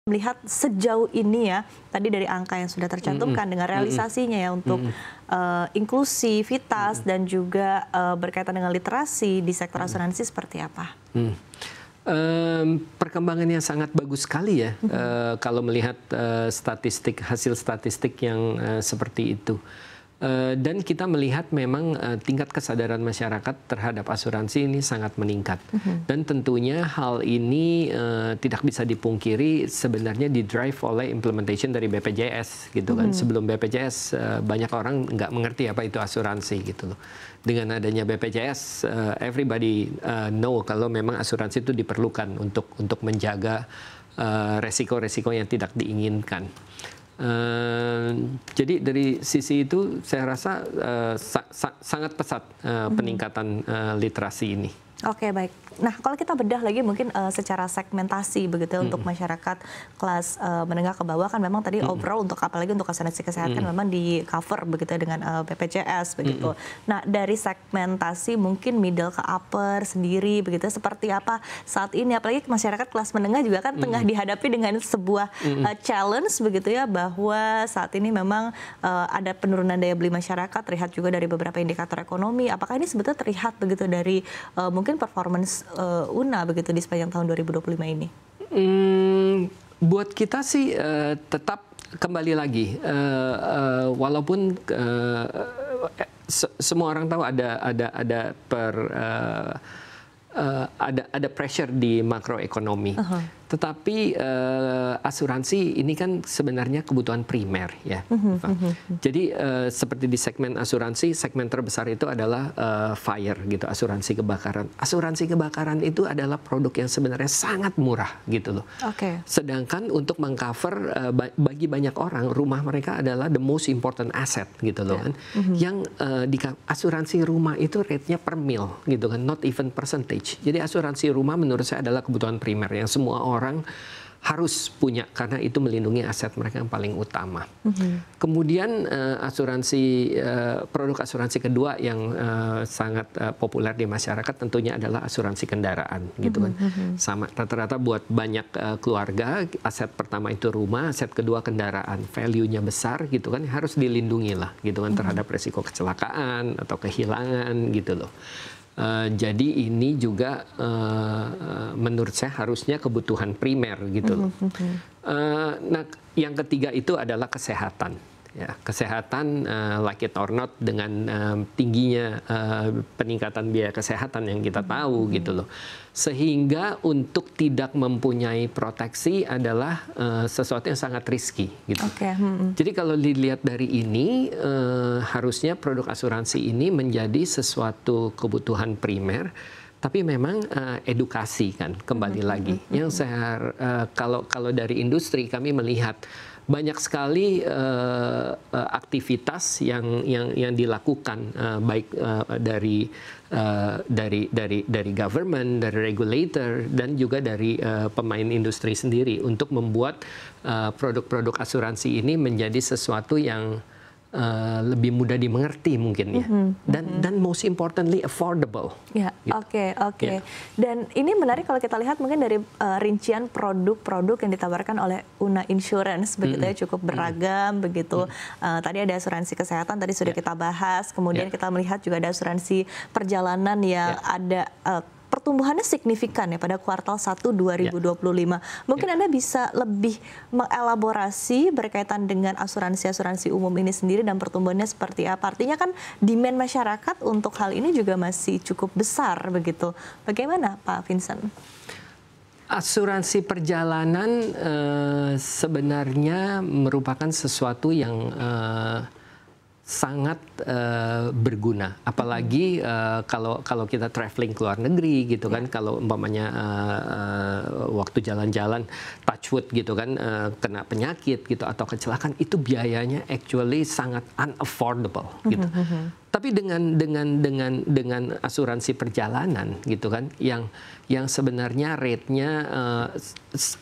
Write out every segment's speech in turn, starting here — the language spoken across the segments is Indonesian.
Melihat sejauh ini ya, tadi dari angka yang sudah tercantumkan dengan realisasinya ya untuk inklusivitas dan juga berkaitan dengan literasi di sektor asuransi seperti apa? Perkembangannya sangat bagus sekali ya, kalau melihat hasil statistik yang seperti itu. Dan kita melihat memang tingkat kesadaran masyarakat terhadap asuransi ini sangat meningkat. Dan tentunya hal ini tidak bisa dipungkiri sebenarnya di-drive oleh implementation dari BPJS gitu kan. Sebelum BPJS banyak orang nggak mengerti apa itu asuransi gitu loh. Dengan adanya BPJS, everybody know kalau memang asuransi itu diperlukan untuk menjaga resiko-resiko yang tidak diinginkan. Jadi dari sisi itu saya rasa sangat pesat peningkatan literasi ini. Oke, baik. Nah, kalau kita bedah lagi mungkin secara segmentasi begitu untuk masyarakat kelas menengah ke bawah kan memang tadi overall untuk apalagi untuk asuransi kesehatan memang di cover begitu dengan BPJS begitu. Nah, dari segmentasi mungkin middle ke upper sendiri begitu seperti apa saat ini apalagi masyarakat kelas menengah juga kan tengah dihadapi dengan sebuah challenge begitu ya bahwa saat ini memang ada penurunan daya beli masyarakat terlihat juga dari beberapa indikator ekonomi. Apakah ini sebetulnya terlihat begitu dari mungkin performance UNA begitu di sepanjang tahun 2025 ini? Buat kita sih tetap kembali lagi, walaupun semua orang tahu ada pressure di makroekonomi. Tetapi asuransi ini kan sebenarnya kebutuhan primer ya. Jadi seperti di segmen asuransi, segmen terbesar itu adalah fire gitu, asuransi kebakaran. Asuransi kebakaran itu adalah produk yang sebenarnya sangat murah gitu loh. Sedangkan untuk mengcover bagi banyak orang rumah mereka adalah the most important asset gitu loh kan. Yang di asuransi rumah itu rate-nya per mil gitu kan, not even percentage. Jadi asuransi rumah menurut saya adalah kebutuhan primer yang semua orang harus punya karena itu melindungi aset mereka yang paling utama. Kemudian produk asuransi kedua yang sangat populer di masyarakat tentunya adalah asuransi kendaraan gitu kan. Sama rata-rata buat banyak keluarga aset pertama itu rumah, aset kedua kendaraan, value-nya besar gitu kan, harus dilindungi lah gitu kan terhadap resiko kecelakaan atau kehilangan gitu loh. Jadi ini juga menurut saya harusnya kebutuhan primer gitu loh. Nah, yang ketiga itu adalah kesehatan. Ya, kesehatan like it or not dengan tingginya peningkatan biaya kesehatan yang kita tahu gitu loh. Sehingga untuk tidak mempunyai proteksi adalah sesuatu yang sangat risky gitu. Jadi kalau dilihat dari ini harusnya produk asuransi ini menjadi sesuatu kebutuhan primer. Tapi memang edukasi kan kembali lagi. Yang saya kalau dari industri kami melihat banyak sekali aktivitas yang dilakukan baik dari government, dari regulator dan juga dari pemain industri sendiri untuk membuat produk-produk asuransi ini menjadi sesuatu yang lebih mudah dimengerti mungkin ya, dan most importantly affordable. Ya, gitu. Oke. Dan ini menarik kalau kita lihat mungkin dari rincian produk-produk yang ditawarkan oleh UNA Insurance begitu ya, cukup beragam begitu. Tadi ada asuransi kesehatan tadi sudah kita bahas, kemudian kita melihat juga ada asuransi perjalanan yang ada pertumbuhannya signifikan ya pada kuartal 1 2025. Mungkin Anda bisa lebih mengelaborasi berkaitan dengan asuransi-asuransi umum ini sendiri dan pertumbuhannya seperti apa. Artinya kan demand masyarakat untuk hal ini juga masih cukup besar begitu. Bagaimana Pak Vincent? Asuransi perjalanan sebenarnya merupakan sesuatu yang sangat berguna, apalagi kalau kita traveling ke luar negeri gitu kan, kalau umpamanya waktu jalan-jalan touch wood gitu kan kena penyakit gitu atau kecelakaan, itu biayanya actually sangat unaffordable gitu. Tapi dengan asuransi perjalanan gitu kan, yang sebenarnya rate-nya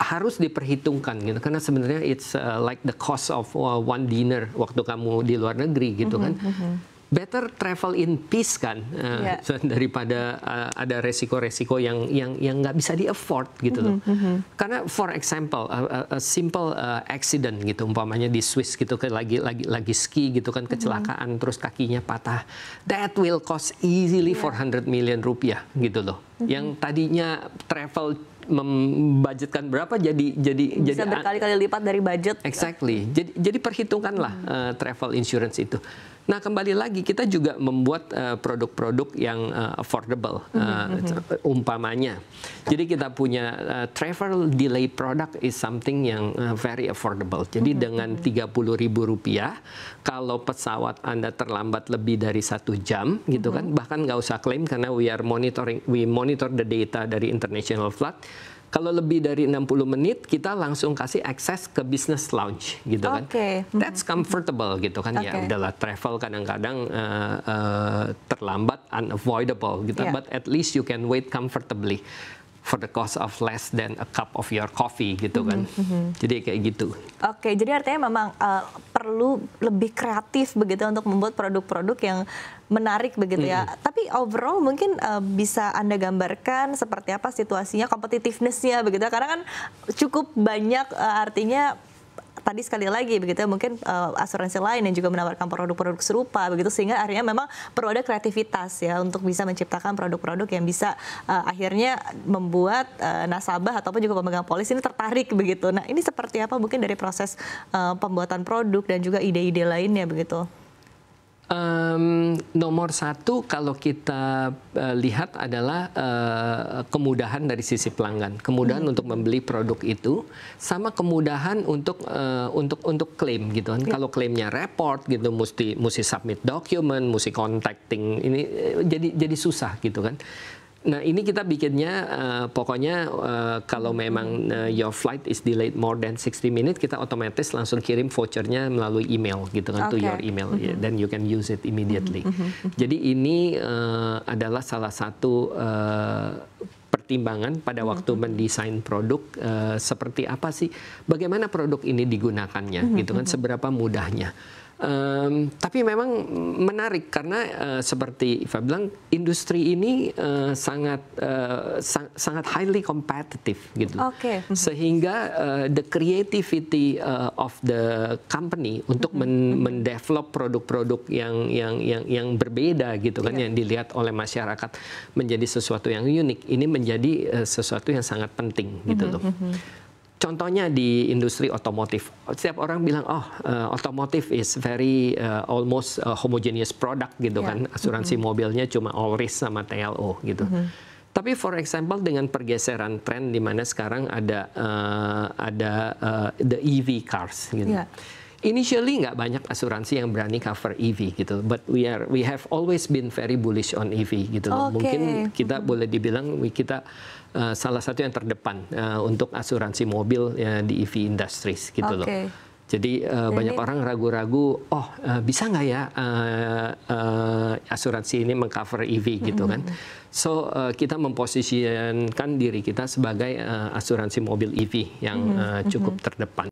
harus diperhitungkan gitu, karena sebenarnya it's like the cost of one dinner waktu kamu di luar negeri gitu kan. better travel in peace kan, daripada ada resiko-resiko yang nggak bisa di afford gitu loh. Karena for example a simple accident gitu, umpamanya di Swiss gitu, lagi ski gitu kan, kecelakaan terus kakinya patah, that will cost easily 400 million rupiah gitu loh. Yang tadinya travel membudgetkan berapa jadi bisa berkali-kali lipat dari budget. Exactly. Jadi perhitungkanlah travel insurance itu. Nah, kembali lagi kita juga membuat produk-produk yang affordable, umpamanya. Jadi kita punya travel delay product is something yang very affordable. Jadi dengan 30.000 rupiah, kalau pesawat Anda terlambat lebih dari 1 jam, gitu kan, bahkan nggak usah klaim karena we monitor the data dari international flight. Kalau lebih dari 60 menit, kita langsung kasih akses ke business lounge, gitu kan. That's comfortable, gitu kan. Ya udahlah, travel kadang-kadang terlambat, unavoidable, gitu. But at least you can wait comfortably for the cost of less than a cup of your coffee, gitu kan. Jadi kayak gitu. Oke, jadi artinya memang perlu lebih kreatif begitu untuk membuat produk-produk yang menarik begitu ya. Tapi overall mungkin bisa Anda gambarkan seperti apa situasinya, competitiveness-nya begitu. Karena kan cukup banyak artinya tadi sekali lagi begitu ya, mungkin asuransi lain yang juga menawarkan produk-produk serupa begitu, sehingga akhirnya memang perlu ada kreativitas ya untuk bisa menciptakan produk-produk yang bisa akhirnya membuat nasabah ataupun juga pemegang polis ini tertarik begitu. Nah, ini seperti apa mungkin dari proses pembuatan produk dan juga ide-ide lainnya begitu? Nomor satu kalau kita lihat adalah kemudahan dari sisi pelanggan, kemudahan untuk membeli produk itu, sama kemudahan untuk klaim gitu kan. Kalau klaimnya report gitu, mesti submit dokumen, mesti contacting, ini jadi susah gitu kan. Nah, ini kita bikinnya pokoknya kalau memang your flight is delayed more than 60 minutes, kita otomatis langsung kirim vouchernya melalui email gitu kan, to your email, then you can use it immediately. Jadi ini adalah salah satu pertimbangan pada waktu mendesain produk, seperti apa sih, bagaimana produk ini digunakannya gitu kan, seberapa mudahnya. Tapi memang menarik karena seperti Iva bilang, industri ini sangat highly competitive gitu. Sehingga the creativity of the company untuk mendevelop produk-produk yang berbeda gitu kan, yang dilihat oleh masyarakat menjadi sesuatu yang unik, ini menjadi sesuatu yang sangat penting gitu loh. Contohnya di industri otomotif, setiap orang bilang, otomotif is very almost homogeneous product gitu kan, asuransi mobilnya cuma all risk sama TLO gitu. Tapi for example dengan pergeseran tren di mana sekarang ada the EV cars gitu. Initially nggak banyak asuransi yang berani cover EV gitu, but we have always been very bullish on EV gitu. Mungkin kita boleh dibilang kita salah satu yang terdepan untuk asuransi mobil di EV industries gitu loh. Jadi banyak orang ragu-ragu, bisa nggak ya asuransi ini mengcover EV gitu kan. So kita memposisikan diri kita sebagai asuransi mobil EV yang cukup terdepan.